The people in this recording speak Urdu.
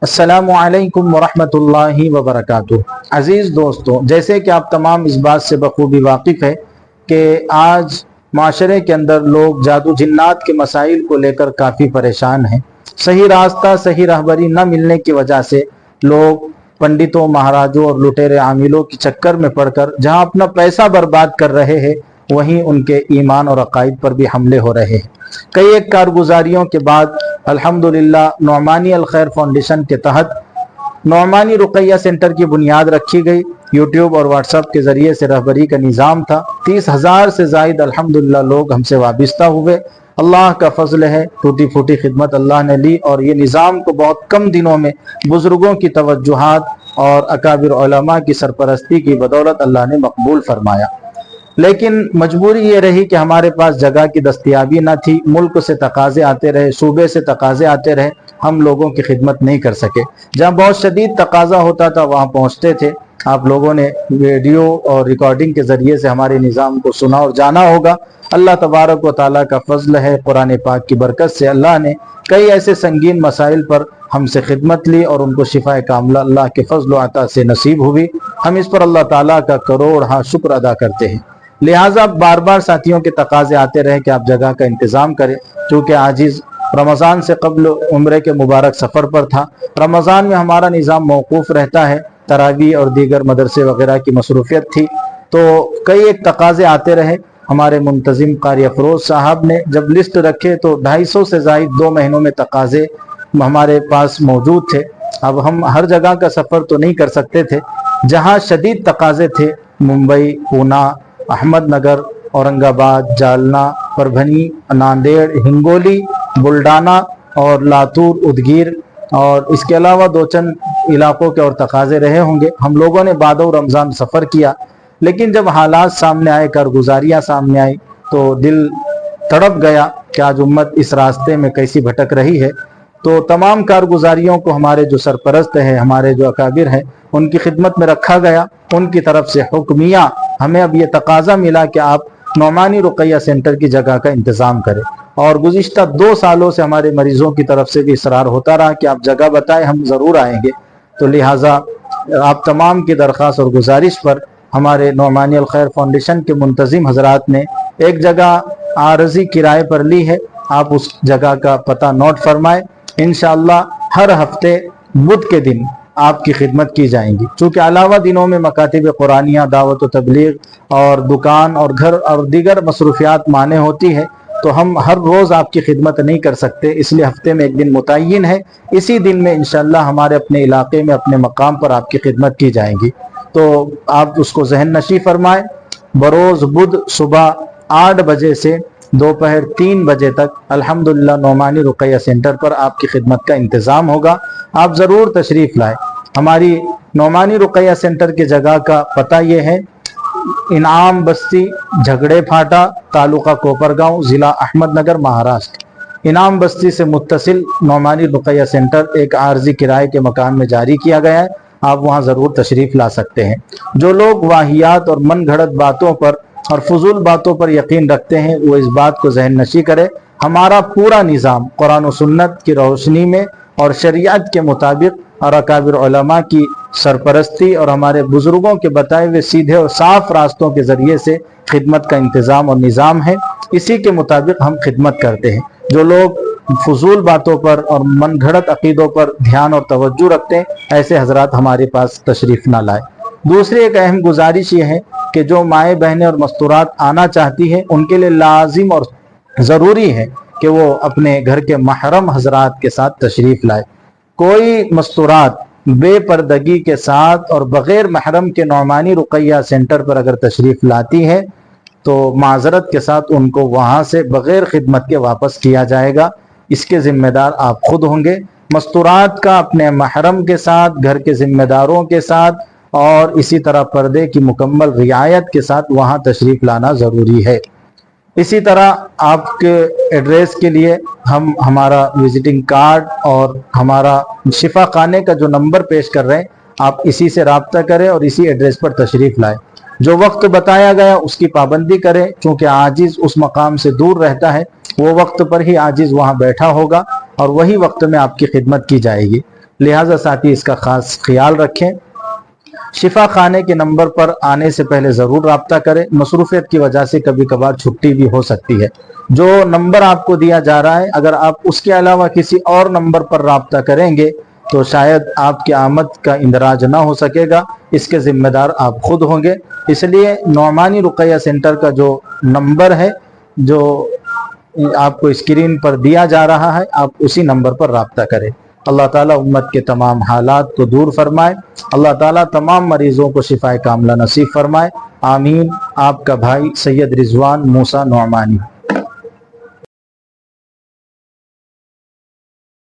السلام علیکم ورحمۃ اللہ وبرکاتہ۔ عزیز دوستوں، جیسے کہ آپ تمام اس بات سے بخوبی واقف ہے کہ آج معاشرے کے اندر لوگ جادو جنات کے مسائل کو لے کر کافی پریشان ہیں۔ صحیح راستہ، صحیح رہبری نہ ملنے کی وجہ سے لوگ پنڈتوں، مہاراجوں اور لٹیرے عاملوں کی چکر میں پڑ کر جہاں اپنا پیسہ برباد کر رہے ہیں، وہیں ان کے ایمان اور عقائد پر بھی حملے ہو رہے ہیں۔ کئی ایک کارگزاریوں کے بعد الحمدللہ نعمانی الخیر فاؤنڈیشن کے تحت نعمانی رقیہ سینٹر کی بنیاد رکھی گئی۔ یوٹیوب اور واٹس ایپ کے ذریعے سے رہبری کا نظام تھا۔ 30,000 سے زائد الحمدللہ لوگ ہم سے وابستہ ہوئے۔ اللہ کا فضل ہے، ٹوٹی پھوٹی خدمت اللہ نے لی اور یہ نظام کو بہت کم دنوں میں بزرگوں کی توجہات اور اکابر علماء کی سرپرستی کی بدولت اللہ نے مقبول فرمایا۔ لیکن مجبوری یہ رہی کہ ہمارے پاس جگہ کی دستیابی نہ تھی، ملک سے تقاضے آتے رہے، صوبے سے تقاضے آتے رہے، ہم لوگوں کی خدمت نہیں کر سکے۔ جہاں بہت شدید تقاضا ہوتا تھا وہاں پہنچتے تھے۔ آپ لوگوں نے ویڈیو اور ریکارڈنگ کے ذریعے سے ہمارے نظام کو سنا اور جانا ہوگا۔ اللہ تبارک و تعالیٰ کا فضل ہے، قرآن پاک کی برکت سے اللہ نے کئی ایسے سنگین مسائل پر ہم سے خدمت لی اور ان کو شفا کاملہ اللہ کے فضل و عطا سے نصیب ہوئی۔ ہم اس پر اللہ تعالیٰ کا کروڑ شکر ادا کرتے ہیں۔ لہٰذا بار بار ساتھیوں کے تقاضے آتے رہے کہ آپ جگہ کا انتظام کریں، چونکہ عاجز رمضان سے قبل عمرے کے مبارک سفر پر تھا۔ رمضان میں ہمارا نظام موقوف رہتا ہے، تراویح اور دیگر مدرسے وغیرہ کی مصروفیت تھی، تو کئی ایک تقاضے آتے رہے۔ ہمارے منتظم قاری افروز صاحب نے جب لسٹ رکھے تو 250 سے زائد 2 مہینوں میں تقاضے ہمارے پاس موجود تھے۔ اب ہم ہر جگہ کا سفر تو نہیں کر سکتے تھے۔ جہاں شدید تقاضے تھے، ممبئی، پونا، احمد نگر، اورنگ آباد، جالنا، پربھنی، ناندیڑ، ہنگولی، بلڈانا اور لاتور، ادگیر اور اس کے علاوہ 2 علاقوں کے اور تقاضے رہے ہوں گے۔ ہم لوگوں نے بعد رمضان سفر کیا، لیکن جب حالات سامنے آئے، کارگزاریاں سامنے آئی، تو دل تڑپ گیا کہ آج امت اس راستے میں کیسی بھٹک رہی ہے۔ تو تمام کارگزاریوں کو ہمارے جو سرپرست ہیں، ہمارے جو اکابر ہیں، ان کی خدمت میں رکھا گیا۔ ان کی طرف سے حکمیہ ہمیں اب یہ تقاضا ملا کہ آپ نعمانی رقیہ سینٹر کی جگہ کا انتظام کریں، اور گزشتہ 2 سالوں سے ہمارے مریضوں کی طرف سے بھی اصرار ہوتا رہا کہ آپ جگہ بتائیں، ہم ضرور آئیں گے۔ تو لہٰذا آپ تمام کی درخواست اور گزارش پر ہمارے نعمانی الخیر فاؤنڈیشن کے منتظم حضرات نے ایک جگہ عارضی کرائے پر لی ہے۔ آپ اس جگہ کا پتہ نوٹ فرمائیں۔ انشاءاللہ ہر ہفتے بدھ کے دن آپ کی خدمت کی جائیں گی، چونکہ علاوہ دنوں میں مکاتب قرآنیہ، دعوت و تبلیغ اور دکان اور گھر اور دیگر مصروفیات مانے ہوتی ہے، تو ہم ہر روز آپ کی خدمت نہیں کر سکتے، اس لیے ہفتے میں ایک دن متعین ہے۔ اسی دن میں انشاءاللہ ہمارے اپنے علاقے میں اپنے مقام پر آپ کی خدمت کی جائیں گی، تو آپ اس کو ذہن نشیں فرمائیں۔ بروز بدھ صبح 8 بجے سے دوپہر 3 بجے تک الحمدللہ نعمانی رقیہ سینٹر پر آپ کی خدمت کا انتظام ہوگا۔ آپ ضرور تشریف لائیں۔ ہماری نعمانی رقیہ سینٹر کی جگہ کا پتہ یہ ہے: انعام بستی، جھگڑے پھاٹا، تعلقہ کوپرگاؤں، ضلع احمد نگر، مہاراشٹر۔ انعام بستی سے متصل نعمانی رقیہ سینٹر ایک عارضی کرائے کے مکان میں جاری کیا گیا ہے، آپ وہاں ضرور تشریف لا سکتے ہیں۔ جو لوگ واہیات اور من گھڑت باتوں پر اور فضول باتوں پر یقین رکھتے ہیں، وہ اس بات کو ذہن نشیں کرے، ہمارا پورا نظام قرآن و سنت کی روشنی میں اور شریعت کے مطابق اور اکابر علماء کی سرپرستی اور ہمارے بزرگوں کے بتائے ہوئے سیدھے اور صاف راستوں کے ذریعے سے خدمت کا انتظام اور نظام ہے۔ اسی کے مطابق ہم خدمت کرتے ہیں۔ جو لوگ فضول باتوں پر اور من گھڑت عقیدوں پر دھیان اور توجہ رکھتے ہیں، ایسے حضرات ہمارے پاس تشریف نہ لائیں۔ دوسری ایک اہم گزارش یہ ہے کہ جو مائیں بہنیں اور مستورات آنا چاہتی ہیں، ان کے لیے لازم اور ضروری ہے کہ وہ اپنے گھر کے محرم حضرات کے ساتھ تشریف لائے۔ کوئی مستورات بے پردگی کے ساتھ اور بغیر محرم کے نعمانی رقیہ سینٹر پر اگر تشریف لاتی ہے تو معذرت کے ساتھ ان کو وہاں سے بغیر خدمت کے واپس کیا جائے گا۔ اس کے ذمہ دار آپ خود ہوں گے۔ مستورات کا اپنے محرم کے ساتھ، گھر کے ذمہ داروں کے ساتھ اور اسی طرح پردے کی مکمل رعایت کے ساتھ وہاں تشریف لانا ضروری ہے۔ اسی طرح آپ کے ایڈریس کے لیے ہم ہمارا وزٹنگ کارڈ اور ہمارا شفا خانے کا جو نمبر پیش کر رہے ہیں، آپ اسی سے رابطہ کریں اور اسی ایڈریس پر تشریف لائیں۔ جو وقت بتایا گیا اس کی پابندی کریں، چونکہ عاجز اس مقام سے دور رہتا ہے، وہ وقت پر ہی عاجز وہاں بیٹھا ہوگا اور وہی وقت میں آپ کی خدمت کی جائے گی۔ لہٰذا ساتھی اس کا خاص خیال رکھیں۔ شفا خانے کے نمبر پر آنے سے پہلے ضرور رابطہ کریں، مصروفیت کی وجہ سے کبھی کبھار چھٹی بھی ہو سکتی ہے۔ جو نمبر آپ کو دیا جا رہا ہے اگر آپ اس کے علاوہ کسی اور نمبر پر رابطہ کریں گے تو شاید آپ کی آمد کا اندراج نہ ہو سکے گا، اس کے ذمہ دار آپ خود ہوں گے۔ اس لیے نعمانی رقیہ سینٹر کا جو نمبر ہے جو آپ کو اسکرین پر دیا جا رہا ہے آپ اسی نمبر پر رابطہ کریں۔ اللہ تعالیٰ امت کے تمام حالات کو دور فرمائے، اللہ تعالیٰ تمام مریضوں کو شفائے کاملہ نصیب فرمائے، آمین۔ آپ کا بھائی سید رضوان موسیٰ نعمانی۔